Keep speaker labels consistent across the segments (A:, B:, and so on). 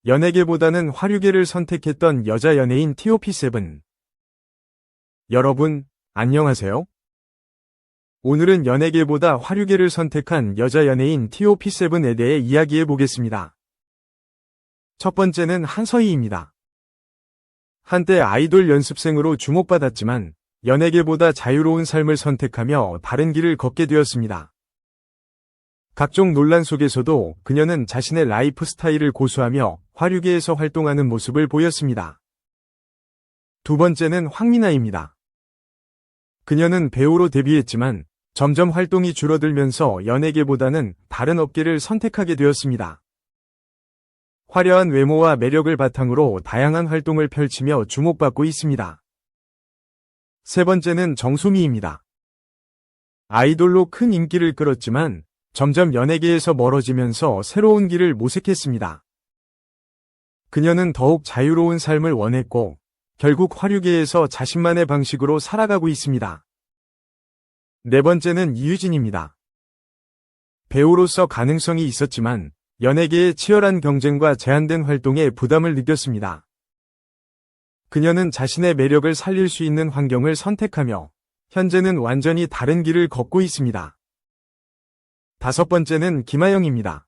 A: 연예계보다는 화류계를 선택했던 여자 연예인 TOP7. 여러분, 안녕하세요. 오늘은 연예계보다 화류계를 선택한 여자 연예인 TOP7에 대해 이야기해 보겠습니다. 첫 번째는 한서희입니다. 한때 아이돌 연습생으로 주목받았지만 연예계보다 자유로운 삶을 선택하며 다른 길을 걷게 되었습니다. 각종 논란 속에서도 그녀는 자신의 라이프 스타일을 고수하며 화류계에서 활동하는 모습을 보였습니다. 두 번째는 황미나입니다. 그녀는 배우로 데뷔했지만 점점 활동이 줄어들면서 연예계보다는 다른 업계를 선택하게 되었습니다. 화려한 외모와 매력을 바탕으로 다양한 활동을 펼치며 주목받고 있습니다. 세 번째는 정소미입니다. 아이돌로 큰 인기를 끌었지만 점점 연예계에서 멀어지면서 새로운 길을 모색했습니다. 그녀는 더욱 자유로운 삶을 원했고 결국 화류계에서 자신만의 방식으로 살아가고 있습니다. 네 번째는 이유진입니다. 배우로서 가능성이 있었지만 연예계의 치열한 경쟁과 제한된 활동에 부담을 느꼈습니다. 그녀는 자신의 매력을 살릴 수 있는 환경을 선택하며 현재는 완전히 다른 길을 걷고 있습니다. 다섯 번째는 김아영입니다.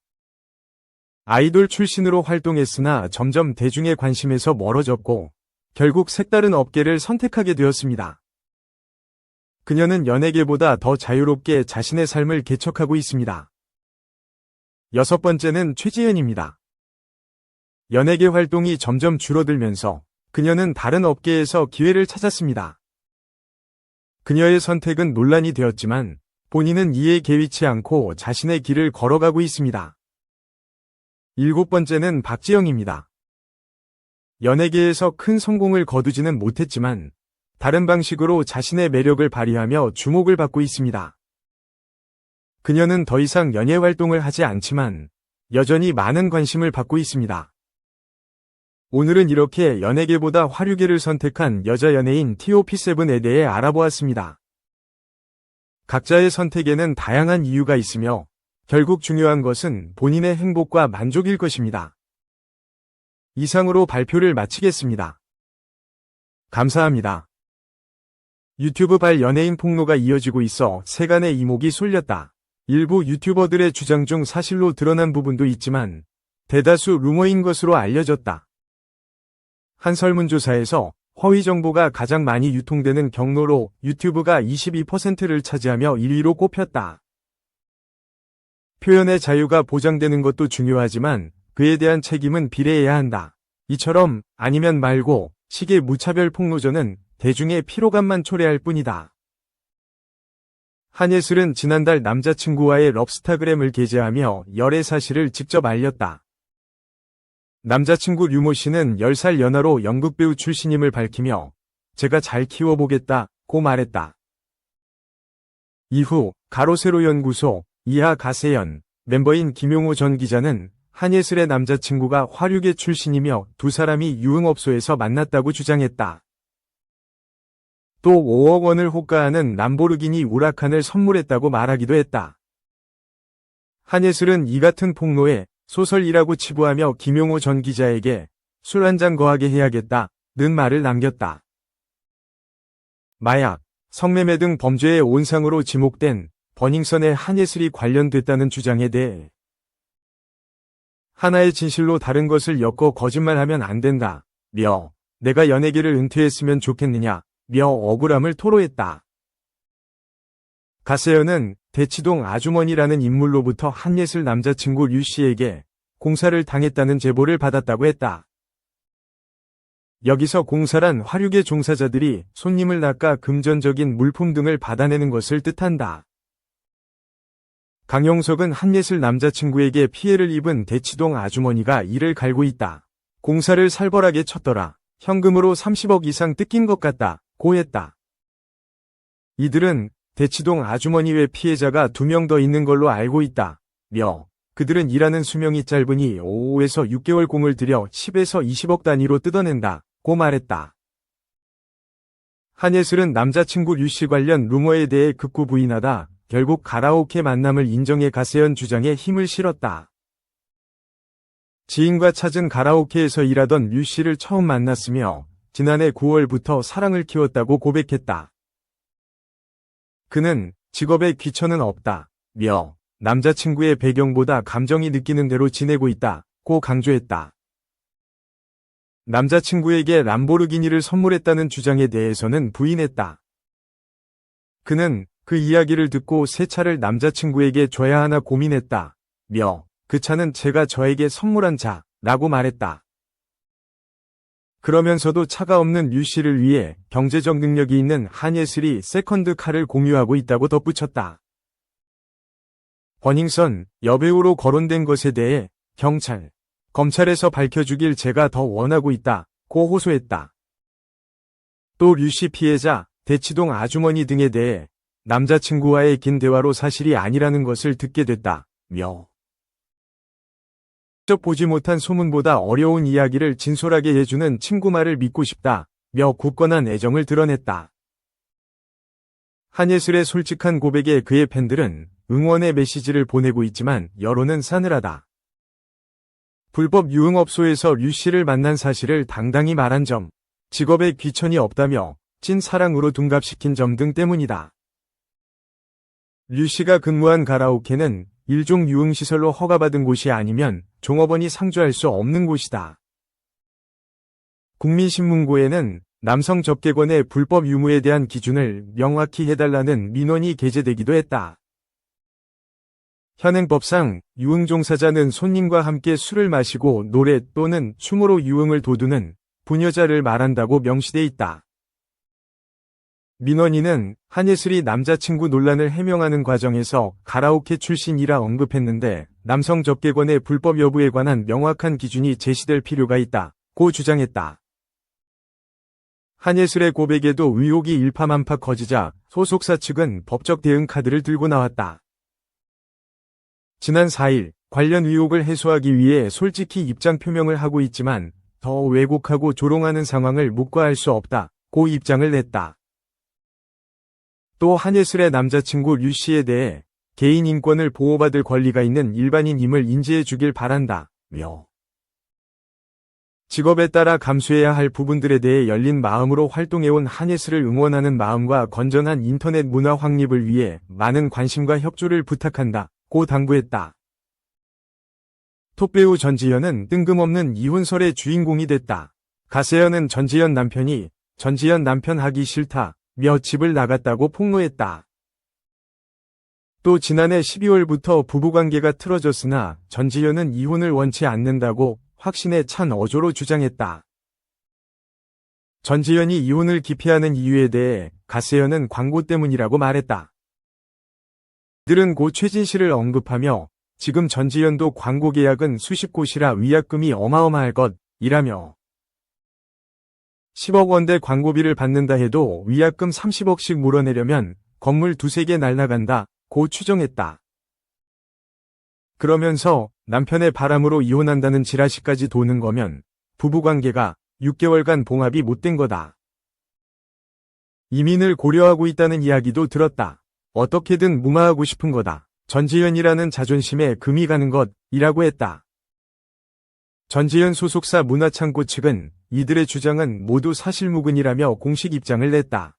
A: 아이돌 출신으로 활동했으나 점점 대중의 관심에서 멀어졌고 결국 색다른 업계를 선택하게 되었습니다. 그녀는 연예계보다 더 자유롭게 자신의 삶을 개척하고 있습니다. 여섯 번째는 최지연입니다. 연예계 활동이 점점 줄어들면서 그녀는 다른 업계에서 기회를 찾았습니다. 그녀의 선택은 논란이 되었지만 본인은 이에 개의치 않고 자신의 길을 걸어가고 있습니다. 일곱 번째는 박지영입니다. 연예계에서 큰 성공을 거두지는 못했지만 다른 방식으로 자신의 매력을 발휘하며 주목을 받고 있습니다. 그녀는 더 이상 연예 활동을 하지 않지만 여전히 많은 관심을 받고 있습니다. 오늘은 이렇게 연예계보다 화류계를 선택한 여자 연예인 TOP7에 대해 알아보았습니다. 각자의 선택에는 다양한 이유가 있으며 결국 중요한 것은 본인의 행복과 만족일 것입니다. 이상으로 발표를 마치겠습니다. 감사합니다. 유튜브발 연예인 폭로가 이어지고 있어 세간의 이목이 쏠렸다. 일부 유튜버들의 주장 중 사실로 드러난 부분도 있지만 대다수 루머인 것으로 알려졌다. 한 설문조사에서 허위 정보가 가장 많이 유통되는 경로로 유튜브가 22%를 차지하며 1위로 꼽혔다. 표현의 자유가 보장되는 것도 중요하지만 그에 대한 책임은 비례해야 한다. 이처럼 아니면 말고 식의 무차별 폭로전은 대중의 피로감만 초래할 뿐이다. 한예슬은 지난달 남자친구와의 럽스타그램을 게재하며 열애 사실을 직접 알렸다. 남자친구 류모 씨는 10살 연하로 연극배우 출신임을 밝히며 제가 잘 키워보겠다고 말했다. 이후 가로세로 연구소 이하 가세연 멤버인 김용호 전 기자는 한예슬의 남자친구가 화류계 출신이며 두 사람이 유흥업소에서 만났다고 주장했다. 또 5억 원을 호가하는 람보르기니 우라칸을 선물했다고 말하기도 했다. 한예슬은 이 같은 폭로에 소설이라고 치부하며 김용호 전 기자에게 술 한 잔 거하게 해야겠다는 말을 남겼다. 마약, 성매매 등 범죄의 온상으로 지목된 버닝썬에 한예슬이 관련됐다는 주장에 대해 하나의 진실로 다른 것을 엮어 거짓말하면 안 된다. 며 내가 연예계를 은퇴했으면 좋겠느냐. 며 억울함을 토로했다. 가세연은 대치동 아주머니라는 인물로부터 한예슬 남자친구 류 씨에게 공사를 당했다는 제보를 받았다고 했다. 여기서 공사란 화류계 종사자들이 손님을 낚아 금전적인 물품 등을 받아내는 것을 뜻한다. 강용석은 한예슬 남자친구에게 피해를 입은 대치동 아주머니가 이를 갈고 있다. 공사를 살벌하게 쳤더라. 현금으로 30억 이상 뜯긴 것 같다. 고 했다. 이들은 대치동 아주머니 외 피해자가 2명 더 있는 걸로 알고 있다. 며 그들은 일하는 수명이 짧으니 5에서 6개월 공을 들여 10에서 20억 단위로 뜯어낸다. 고 말했다. 한예슬은 남자친구 류씨 관련 루머에 대해 극구 부인하다 결국 가라오케 만남을 인정해 가세연 주장에 힘을 실었다. 지인과 찾은 가라오케에서 일하던 류 씨를 처음 만났으며 지난해 9월부터 사랑을 키웠다고 고백했다. 그는 직업에 귀천은 없다며 남자친구의 배경보다 감정이 느끼는 대로 지내고 있다고 강조했다. 남자친구에게 람보르기니를 선물했다는 주장에 대해서는 부인했다. 그는 그 이야기를 듣고 새 차를 남자친구에게 줘야 하나 고민했다며 그 차는 제가 저에게 선물한 차라고 말했다. 그러면서도 차가 없는 류 씨를 위해 경제적 능력이 있는 한예슬이 세컨드 카를 공유하고 있다고 덧붙였다. 버닝썬 여배우로 거론된 것에 대해 경찰, 검찰에서 밝혀주길 제가 더 원하고 있다고 호소했다. 또 류 씨 피해자, 대치동 아주머니 등에 대해 남자친구와의 긴 대화로 사실이 아니라는 것을 듣게 됐다며 직접 보지 못한 소문보다 어려운 이야기를 진솔하게 해주는 친구 말을 믿고 싶다며 굳건한 애정을 드러냈다. 한예슬의 솔직한 고백에 그의 팬들은 응원의 메시지를 보내고 있지만 여론은 싸늘하다. 불법 유흥업소에서 류 씨를 만난 사실을 당당히 말한 점, 직업에 귀천이 없다며 찐 사랑으로 둔갑시킨 점 등 때문이다. 류 씨가 근무한 가라오케는 일종 유흥시설로 허가받은 곳이 아니면 종업원이 상주할 수 없는 곳이다. 국민신문고에는 남성 접객원의 불법 유무에 대한 기준을 명확히 해달라는 민원이 게재되기도 했다. 현행법상 유흥 종사자는 손님과 함께 술을 마시고 노래 또는 춤으로 유흥을 도두는 부녀자를 말한다고 명시돼 있다. 민원인은 한예슬이 남자친구 논란을 해명하는 과정에서 가라오케 출신이라 언급했는데 남성 접객원의 불법 여부에 관한 명확한 기준이 제시될 필요가 있다고 주장했다. 한예슬의 고백에도 의혹이 일파만파 커지자 소속사 측은 법적 대응 카드를 들고 나왔다. 지난 4일 관련 의혹을 해소하기 위해 솔직히 입장 표명을 하고 있지만 더 왜곡하고 조롱하는 상황을 묵과할 수 없다고 입장을 냈다. 또 한예슬의 남자친구 류 씨에 대해 개인 인권을 보호받을 권리가 있는 일반인임을 인지해 주길 바란다며 직업에 따라 감수해야 할 부분들에 대해 열린 마음으로 활동해온 한예슬을 응원하는 마음과 건전한 인터넷 문화 확립을 위해 많은 관심과 협조를 부탁한다고 당부했다. 톱배우 전지현은 뜬금없는 이혼설의 주인공이 됐다. 가세현은 전지현 남편이 전지현 남편 하기 싫다. 며 집을 나갔다고 폭로했다. 또 지난해 12월부터 부부관계가 틀어졌으나 전지현은 이혼을 원치 않는다고 확신에 찬 어조로 주장했다. 전지현이 이혼을 기피하는 이유에 대해 가세현은 광고 때문이라고 말했다. 이들은 고 최진실을 언급하며 지금 전지현도 광고 계약은 수십 곳이라 위약금이 어마어마할 것이라며 10억 원대 광고비를 받는다 해도 위약금 30억씩 물어내려면 건물 두세 개 날라간다고 추정했다. 그러면서 남편의 바람으로 이혼한다는 지라시까지 도는 거면 부부관계가 6개월간 봉합이 못된 거다. 이민을 고려하고 있다는 이야기도 들었다. 어떻게든 무마하고 싶은 거다. 전지현이라는 자존심에 금이 가는 것이라고 했다. 전지현 소속사 문화창고 측은 이들의 주장은 모두 사실무근이라며 공식 입장을 냈다.